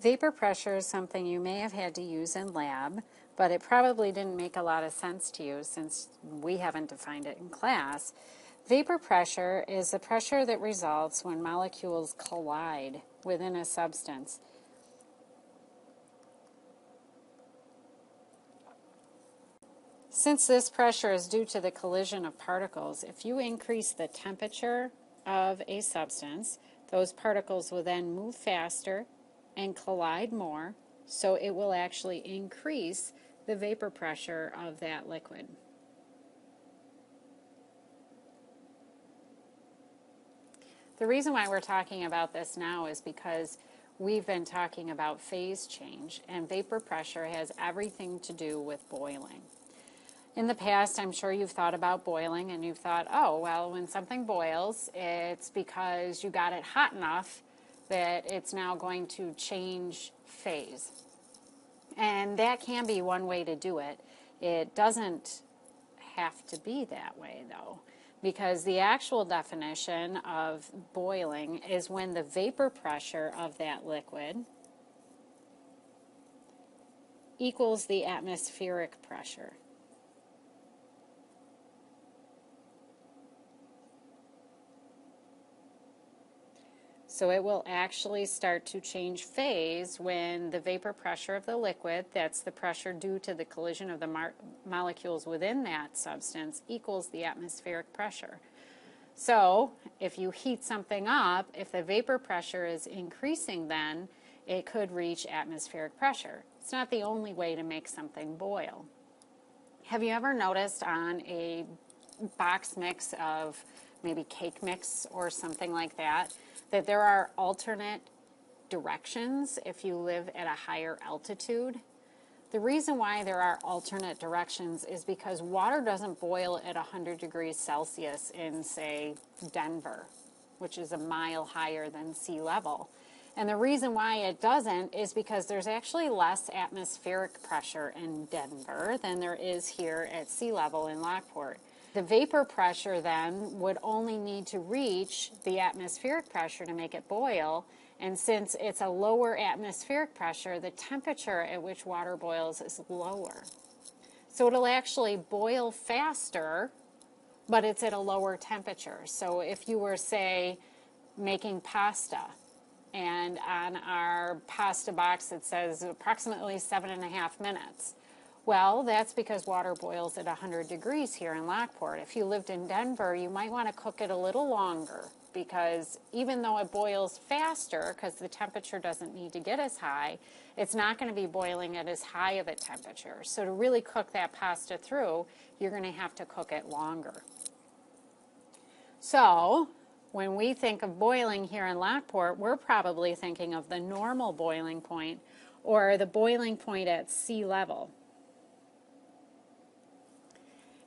Vapor pressure is something you may have had to use in lab, but it probably didn't make a lot of sense to you since we haven't defined it in class. Vapor pressure is the pressure that results when molecules collide within a substance. Since this pressure is due to the collision of particles, if you increase the temperature of a substance, those particles will then move faster and collide more, so it will actually increase the vapor pressure of that liquid. The reason why we're talking about this now is because we've been talking about phase change, and vapor pressure has everything to do with boiling. In the past, I'm sure you've thought about boiling and you've thought, oh, well, when something boils, it's because you got it hot enough that it's now going to change phase. And that can be one way to do it. It doesn't have to be that way, though, because the actual definition of boiling is when the vapor pressure of that liquid equals the atmospheric pressure. So it will actually start to change phase when the vapor pressure of the liquid, that's the pressure due to the collision of the molecules within that substance, equals the atmospheric pressure. So if you heat something up, if the vapor pressure is increasing, then it could reach atmospheric pressure. It's not the only way to make something boil. Have you ever noticed on a box mix of maybe cake mix or something like that, that there are alternate directions if you live at a higher altitude? The reason why there are alternate directions is because water doesn't boil at 100 degrees Celsius in, say, Denver, which is a mile higher than sea level. And the reason why it doesn't is because there's actually less atmospheric pressure in Denver than there is here at sea level in Lockport. The vapor pressure then would only need to reach the atmospheric pressure to make it boil, and since it's a lower atmospheric pressure, the temperature at which water boils is lower. So it'll actually boil faster, but it's at a lower temperature. So if you were, say, making pasta, and on our pasta box it says approximately 7.5 minutes, well, that's because water boils at 100 degrees here in Lockport. If you lived in Denver, you might want to cook it a little longer, because even though it boils faster, because the temperature doesn't need to get as high, it's not going to be boiling at as high of a temperature. So to really cook that pasta through, you're going to have to cook it longer. So when we think of boiling here in Lockport, we're probably thinking of the normal boiling point, or the boiling point at sea level.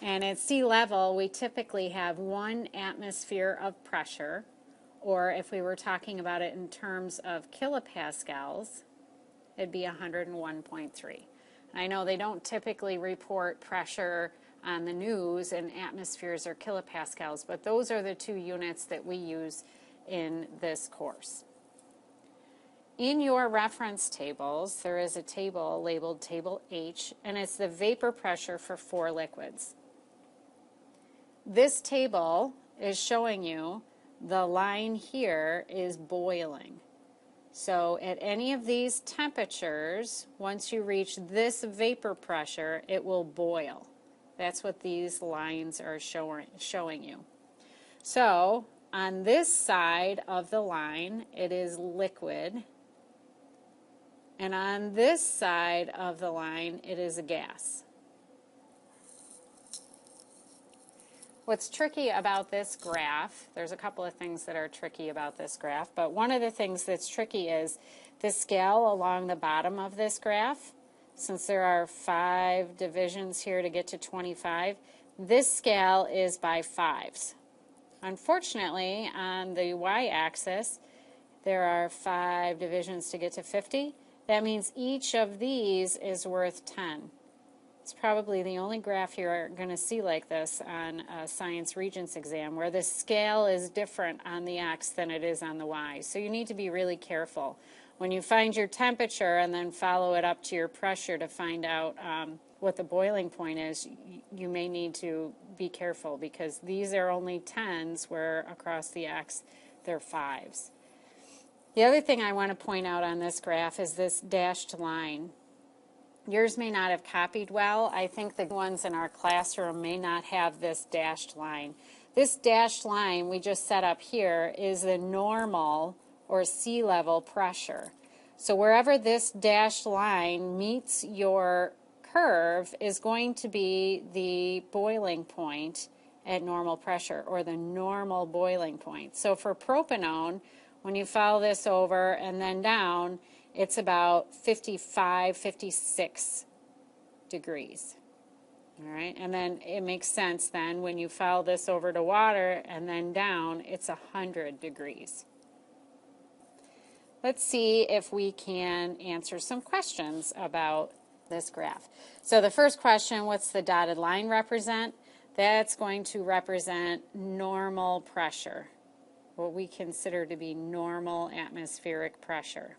And at sea level, we typically have 1 atmosphere of pressure, or if we were talking about it in terms of kilopascals, it'd be 101.3. I know they don't typically report pressure on the news in atmospheres or kilopascals, but those are the 2 units that we use in this course. In your reference tables, there is a table labeled Table H, and it's the vapor pressure for 4 liquids. This table is showing you the line here is boiling. So at any of these temperatures, once you reach this vapor pressure, it will boil. That's what these lines are showing you. So on this side of the line, it is liquid. And on this side of the line, it is a gas. What's tricky about this graph, there's a couple of things that are tricky about this graph, but one of the things that's tricky is the scale along the bottom of this graph. Since there are 5 divisions here to get to 25, this scale is by 5s. Unfortunately, on the y-axis, there are 5 divisions to get to 50. That means each of these is worth 10. It's probably the only graph you're going to see like this on a Science Regents exam, where the scale is different on the x than it is on the y. So you need to be really careful When you find your temperature and then follow it up to your pressure to find out what the boiling point is, you may need to be careful because these are only 10s where across the X they're 5s. The other thing I want to point out on this graph is this dashed line. Yours may not have copied well. I think the ones in our classroom may not have this dashed line. This dashed line we just set up here is the normal or sea level pressure. So wherever this dashed line meets your curve is going to be the boiling point at normal pressure, or the normal boiling point. So for propanone, when you follow this over and then down, it's about 55, 56 degrees. All right, and then it makes sense then when you follow this over to water and then down, it's 100 degrees. Let's see if we can answer some questions about this graph. So the first question, what's the dotted line represent? That's going to represent normal pressure, what we consider to be normal atmospheric pressure.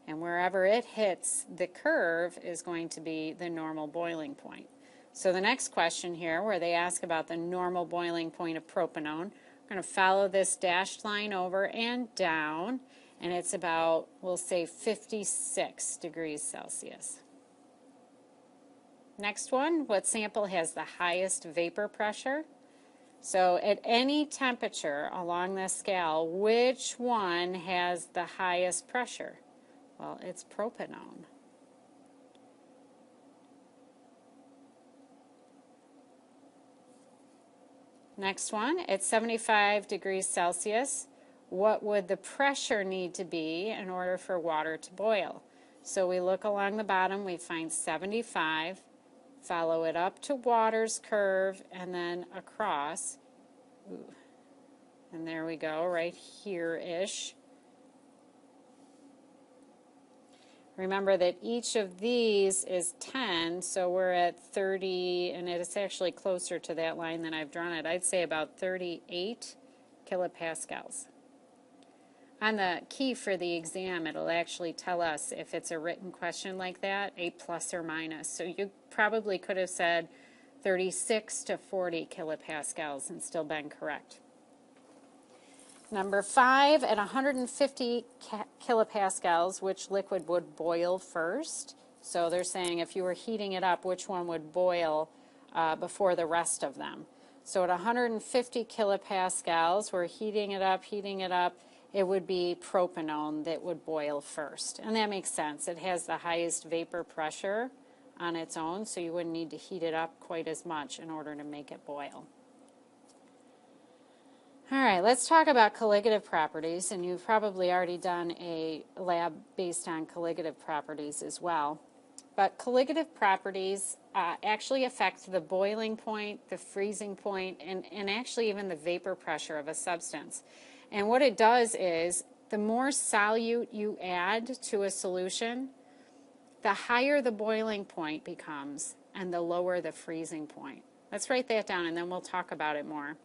And wherever it hits the curve is going to be the normal boiling point. So the next question here, where they ask about the normal boiling point of propanone, we're going to follow this dashed line over and down, and it's about, we'll say, 56 degrees Celsius. Next one, what sample has the highest vapor pressure? So at any temperature along this scale, which one has the highest pressure? Well, it's propanone. Next one, at 75 degrees Celsius, what would the pressure need to be in order for water to boil? So we look along the bottom, we find 75, follow it up to water's curve, and then across. Ooh. And there we go, right here-ish. Remember that each of these is 10, so we're at 30, and it's actually closer to that line than I've drawn it. I'd say about 38 kilopascals. On the key for the exam, it'll actually tell us if it's a written question like that, a plus or minus. So you probably could have said 36 to 40 kilopascals and still been correct. Number 5, at 150 kilopascals, which liquid would boil first? So they're saying if you were heating it up, which one would boil before the rest of them? So at 150 kilopascals, we're heating it up, it would be propanone that would boil first. And that makes sense. It has the highest vapor pressure on its own, so you wouldn't need to heat it up quite as much in order to make it boil. All right, let's talk about colligative properties, and you've probably already done a lab based on colligative properties as well. But colligative properties actually affect the boiling point, the freezing point, and actually even the vapor pressure of a substance. And what it does is, the more solute you add to a solution, the higher the boiling point becomes and the lower the freezing point. Let's write that down and then we'll talk about it more.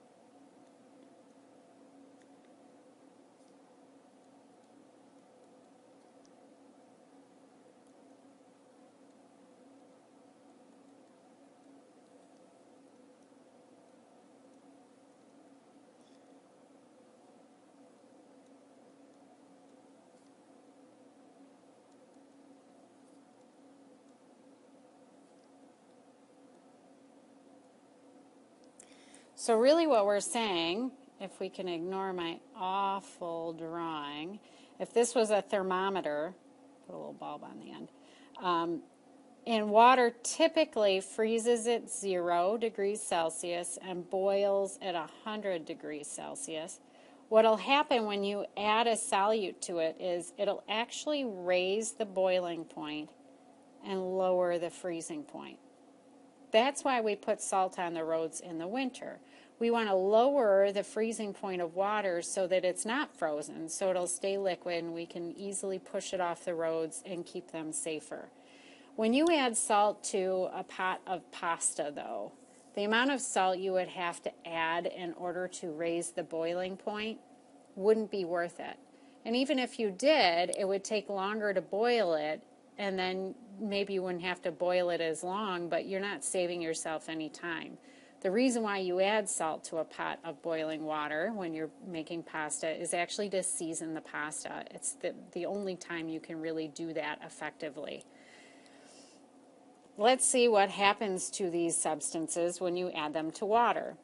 So really what we're saying, if we can ignore my awful drawing, if this was a thermometer, put a little bulb on the end, and water typically freezes at 0 degrees Celsius and boils at 100 degrees Celsius. What'll happen when you add a solute to it is it'll actually raise the boiling point and lower the freezing point. That's why we put salt on the roads in the winter. We want to lower the freezing point of water so that it's not frozen, so it'll stay liquid and we can easily push it off the roads and keep them safer. When you add salt to a pot of pasta, though, the amount of salt you would have to add in order to raise the boiling point wouldn't be worth it. And even if you did, it would take longer to boil it, and then maybe you wouldn't have to boil it as long, but you're not saving yourself any time. The reason why you add salt to a pot of boiling water when you're making pasta is actually to season the pasta. It's the only time you can really do that effectively. Let's see what happens to these substances when you add them to water.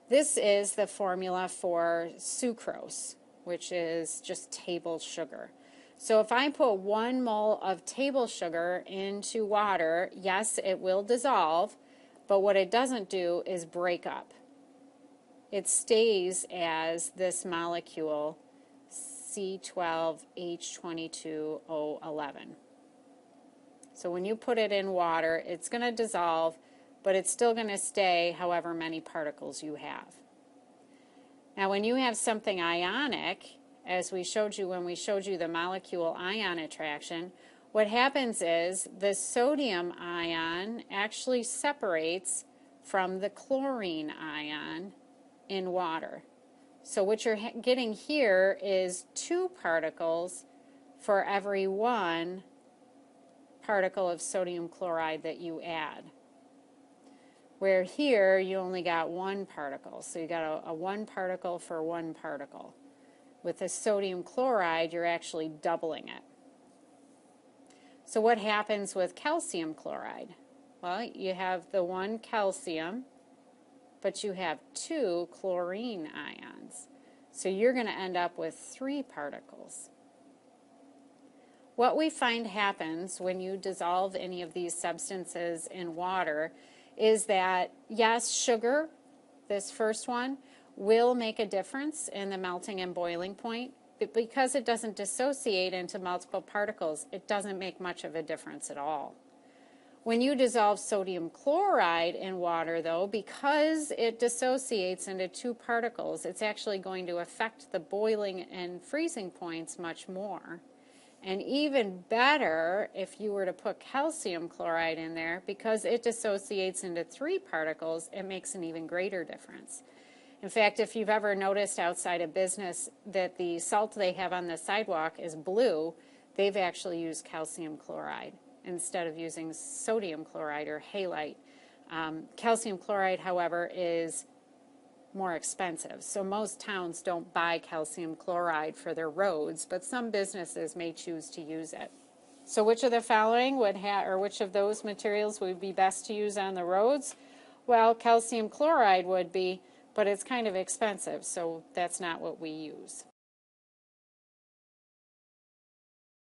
This is the formula for sucrose, which is just table sugar. So if I put 1 mole of table sugar into water, yes, it will dissolve, but what it doesn't do is break up. It stays as this molecule C12H22O11. So when you put it in water, it's going to dissolve, but it's still going to stay however many particles you have. Now when you have something ionic, as we showed you when we showed you the molecule ion attraction, what happens is the sodium ion actually separates from the chlorine ion in water. So what you're getting here is 2 particles for every 1 particle of sodium chloride that you add. Where here you only got 1 particle, so you got a 1 particle for 1 particle. With the sodium chloride, you're actually doubling it. So what happens with calcium chloride? Well, you have the 1 calcium, but you have 2 chlorine ions. So you're going to end up with 3 particles. What we find happens when you dissolve any of these substances in water is that, yes, sugar, this first one, will make a difference in the melting and boiling point, but because it doesn't dissociate into multiple particles, it doesn't make much of a difference at all. When you dissolve sodium chloride in water, though, because it dissociates into 2 particles, it's actually going to affect the boiling and freezing points much more. And even better if you were to put calcium chloride in there, because it dissociates into 3 particles, it makes an even greater difference. In fact, if you've ever noticed outside a business that the salt they have on the sidewalk is blue, they've actually used calcium chloride instead of using sodium chloride or halite. Calcium chloride, however, is more expensive. So most towns don't buy calcium chloride for their roads, but some businesses may choose to use it. So which of the following which of those materials would be best to use on the roads? Well, calcium chloride would be, but it's kind of expensive, so that's not what we use.